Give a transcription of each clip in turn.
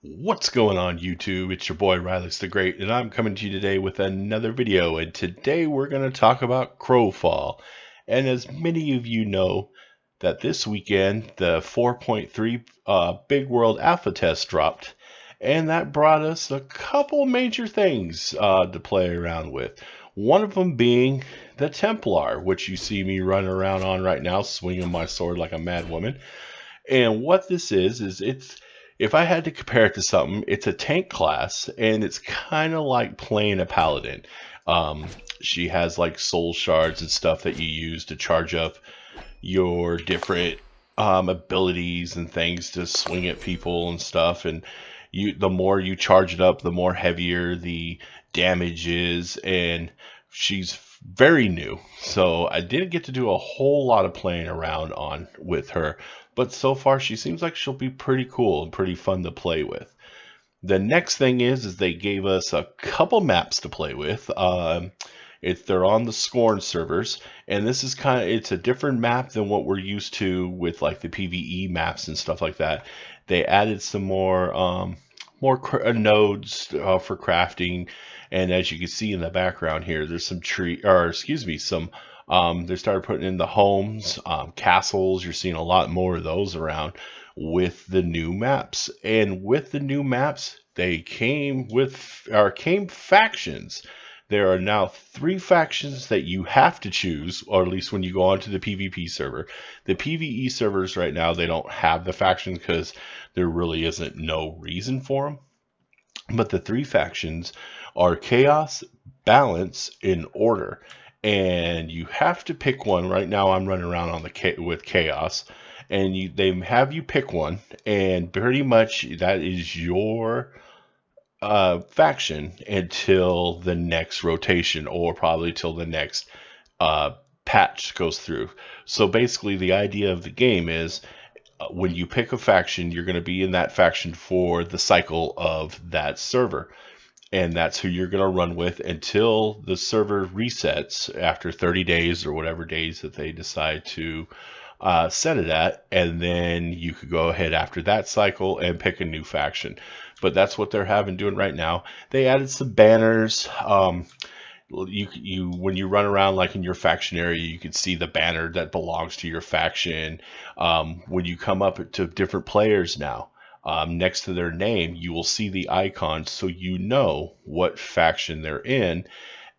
What's going on YouTube? It's your boy Riley's the Great, and I'm coming to you today with another video. And today we're going to talk about Crowfall. And as many of you know, that this weekend the 4.3 Big World Alpha test dropped, and that brought us a couple major things to play around with. One of them being the Templar, which you see me running around on right now, swinging my sword like a mad woman. And what this is it's, if I had to compare it to something, it's a tank class, and it's kind of like playing a paladin. Um, she has like soul shards and stuff that you use to charge up your different abilities and things to swing at people and stuff. And the more you charge it up, the more heavier the damage is. And she's very new, so I didn't get to do a whole lot of playing around on with her, but so far she seems like she'll be pretty cool and pretty fun to play with. The next thing is they gave us a couple maps to play with. They're on the Scorn servers, and this is it's a different map than what we're used to with like the PvE maps and stuff like that. They added some more nodes for crafting, and as you can see in the background here, there's some they started putting in the homes, castles. You're seeing a lot more of those around with the new maps. And with the new maps, they came factions. There are now 3 factions that you have to choose, or at least when you go onto the PvP server. The PvE servers right now, they don't have the factions because there really isn't no reason for them. But the 3 factions are Chaos, Balance, and Order. And you have to pick one. Right now I'm running around on with Chaos, and they have you pick one, and pretty much that is your faction until the next rotation, or probably till the next patch goes through. So basically the idea of the game is when you pick a faction, you're going to be in that faction for the cycle of that server. And that's who you're going to run with until the server resets after 30 days or whatever days that they decide to set it at. And then you could go ahead after that cycle and pick a new faction. But that's what they're having doing right now. They added some banners. When you run around like in your faction area, you can see the banner that belongs to your faction. When you come up to different players now, next to their name, you will see the icon, so you know what faction they're in.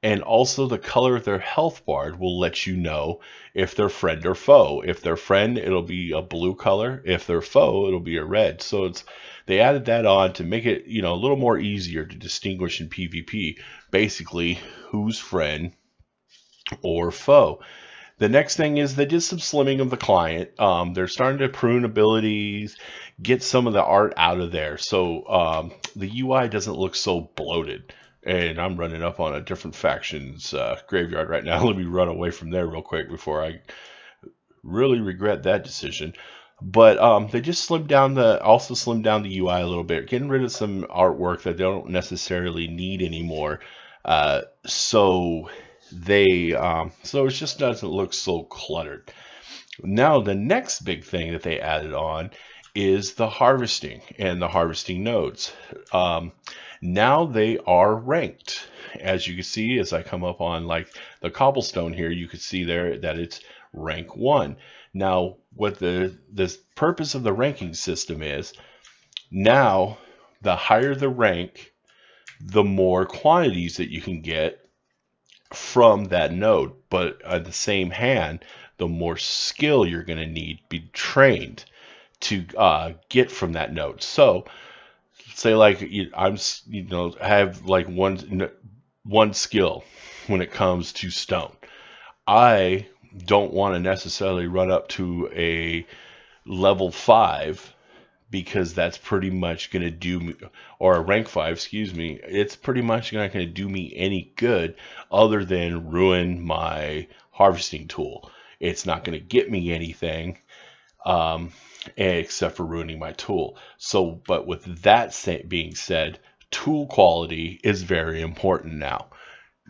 And also the color of their health bar will let you know if they're friend or foe. If they're friend, it'll be a blue color. If they're foe, it'll be a red. So they added that on to make it, a little more easier to distinguish in PvP, basically who's friend or foe. The next thing is they did some slimming of the client. They're starting to prune abilities, get some of the art out of there. So the UI doesn't look so bloated. And I'm running up on a different faction's graveyard right now. Let me run away from there real quick before I really regret that decision. But they just slimmed down the UI a little bit, getting rid of some artwork that they don't necessarily need anymore. So it just doesn't look so cluttered. Now the next big thing that they added on is the harvesting and the harvesting nodes. Now they are ranked. As you can see, as I come up on like the cobblestone here, you can see there that it's rank 1. Now what the purpose of the ranking system is, now the higher the rank, the more quantities that you can get from that node, but at the same hand, the more skill you're going to need to be trained to get from that node. So say like I have like one skill when it comes to stone. I don't want to necessarily run up to a level 5, because that's pretty much going to do me, or a rank 5, excuse me, it's pretty much not going to do me any good other than ruin my harvesting tool. It's not going to get me anything except for ruining my tool. So, but with that being said, tool quality is very important now.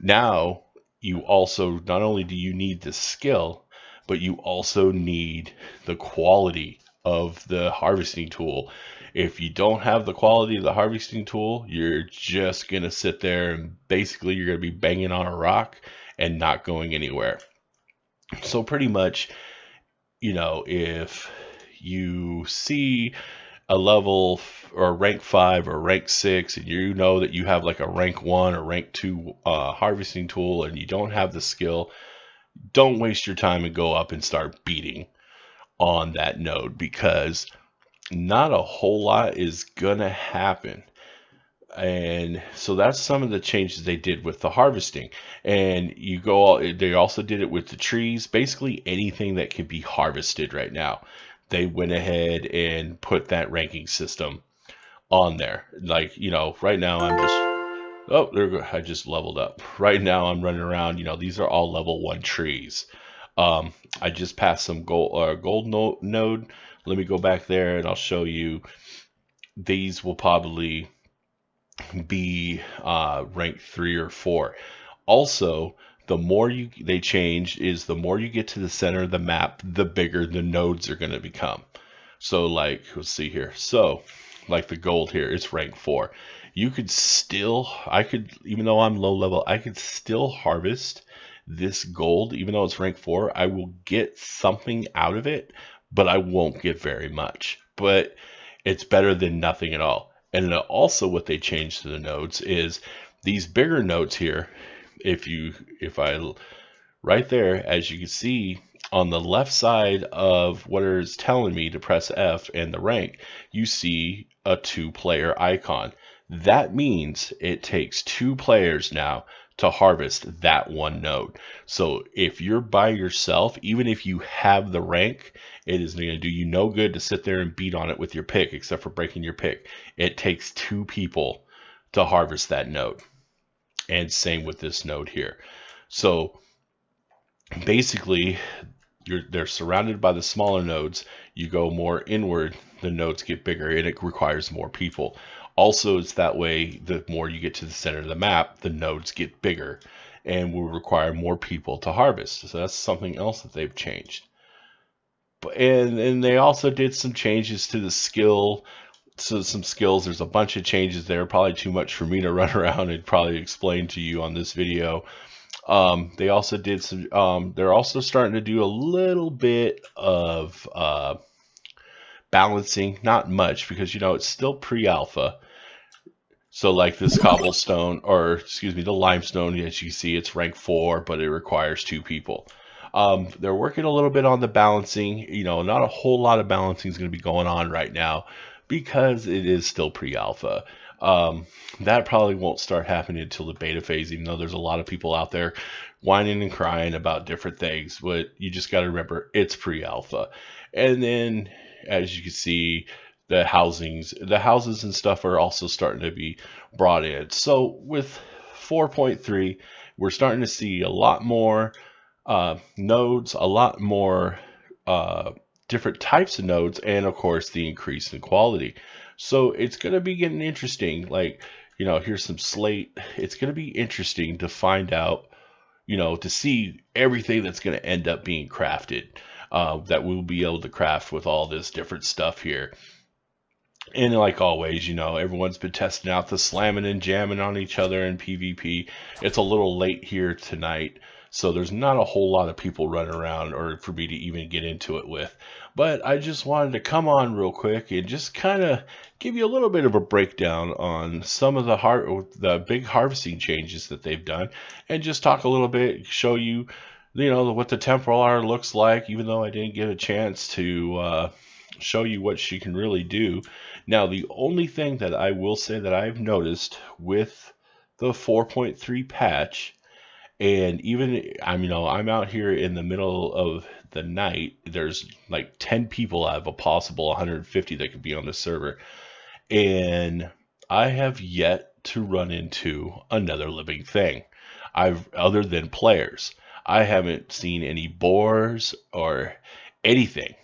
Now, you also, not only do you need the skill, but you also need the quality of the harvesting tool. If you don't have the quality of the harvesting tool, you're just going to sit there and basically you're going to be banging on a rock and not going anywhere. So pretty much, if you see a level or rank 5 or rank 6 and you know that you have like a rank 1 or rank 2 harvesting tool and you don't have the skill, don't waste your time and go up and start beating on that node, because not a whole lot is gonna happen. And so that's some of the changes they did with the harvesting. And they also did it with the trees. Basically anything that can be harvested right now, they went ahead and put that ranking system on there. Like, right now I just leveled up. Right now I'm running around, these are all level 1 trees. I just passed some gold node. Let me go back there and I'll show you. These will probably be rank 3 or 4. Also, the more they changed is the more you get to the center of the map, the bigger the nodes are going to become. So like, let's see here. So like the gold here, it's rank 4. Even though I'm low level, I could still harvest this gold. Even though it's rank 4, I will get something out of it, but I won't get very much. But it's better than nothing at all. And also what they changed to the nodes is these bigger nodes here. Right there, as you can see on the left side of what is telling me to press F and the rank, you see a 2-player icon. That means it takes 2 players now to harvest that one node. So if you're by yourself, even if you have the rank, it is going to do you no good to sit there and beat on it with your pick, except for breaking your pick. It takes 2 people to harvest that node. And same with this node here. So basically, they're surrounded by the smaller nodes. You go more inward, the nodes get bigger, and it requires more people. Also, it's that way, the more you get to the center of the map, the nodes get bigger and will require more people to harvest. So that's something else that they've changed. And they also did some changes to the skill. So some skills, there's a bunch of changes there, probably too much for me to run around and probably explain to you on this video. They also did some, they're also starting to do a little bit of balancing, not much, because it's still pre-alpha. So like this cobblestone, or excuse me, the limestone, as you see, it's rank 4, but it requires 2 people. They're working a little bit on the balancing. Not a whole lot of balancing is going to be going on right now because it is still pre-alpha. That probably won't start happening until the beta phase, even though there's a lot of people out there whining and crying about different things. But you just got to remember, it's pre-alpha. And then, as you can see, the houses and stuff are also starting to be brought in. So with 4.3, we're starting to see a lot more nodes, a lot more different types of nodes, and of course the increase in quality. So it's going to be getting interesting. Like, here's some slate. It's going to be interesting to find out, to see everything that's going to end up being crafted, that we'll be able to craft with all this different stuff here. And like always, everyone's been testing out the slamming and jamming on each other in PvP. It's a little late here tonight, so there's not a whole lot of people running around or for me to even get into it with. But I just wanted to come on real quick and just kind of give you a little bit of a breakdown on some of the big harvesting changes that they've done, and just talk a little bit, show you, what the Templar looks like, even though I didn't get a chance to show you what she can really do. Now, the only thing that I will say that I've noticed with the 4.3 patch, and even I'm out here in the middle of the night, there's like 10 people out of a possible 150 that could be on the server, and I have yet to run into another living thing. Other than players, I haven't seen any boars or anything.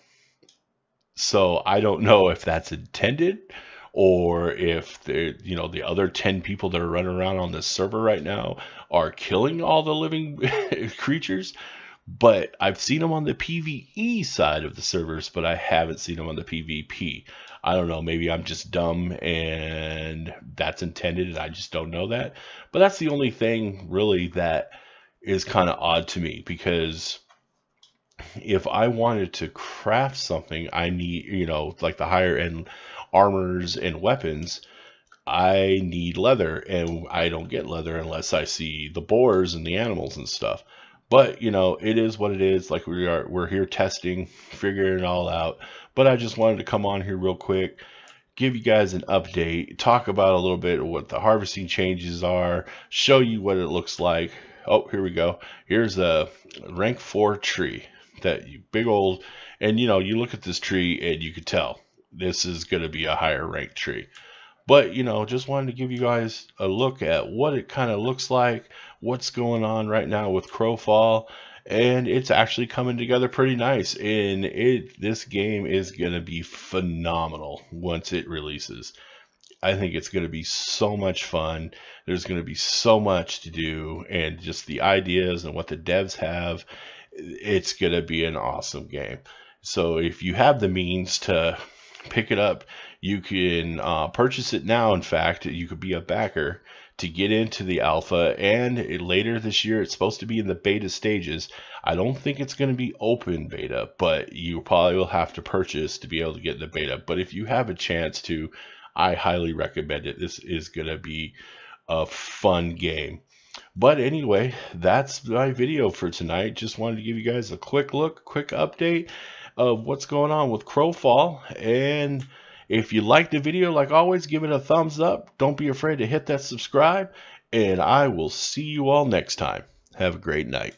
So I don't know if that's intended, or if the other 10 people that are running around on this server right now are killing all the living creatures. But I've seen them on the PvE side of the servers, but I haven't seen them on the PvP. I don't know, maybe I'm just dumb and that's intended and I just don't know that. But that's the only thing really that is kind of odd to me, because if I wanted to craft something, I need, like the higher end armors and weapons, I need leather, and I don't get leather unless I see the boars and the animals and stuff. But it is what it is. Like we're here testing, figuring it all out. But I just wanted to come on here real quick, give you guys an update, talk about a little bit of what the harvesting changes are, show you what it looks like. Oh, here we go. Here's a rank 4 tree, that you big old, and you look at this tree and you could tell this is going to be a higher ranked tree. But, just wanted to give you guys a look at what it kind of looks like, what's going on right now with Crowfall, and it's actually coming together pretty nice. And this game is going to be phenomenal once it releases. I think it's going to be so much fun. There's going to be so much to do, and just the ideas and what the devs have, it's going to be an awesome game. So if you have the means to pick it up, you can purchase it now. In fact, you could be a backer to get into the alpha, and later this year it's supposed to be in the beta stages. I don't think it's going to be open beta, but you probably will have to purchase to be able to get in the beta. But if you have a chance to, I highly recommend it. This is going to be a fun game. But anyway, that's my video for tonight. Just wanted to give you guys a quick look, quick update of what's going on with Crowfall. And if you liked the video, like always, give it a thumbs up. Don't be afraid to hit that subscribe. And I will see you all next time. Have a great night.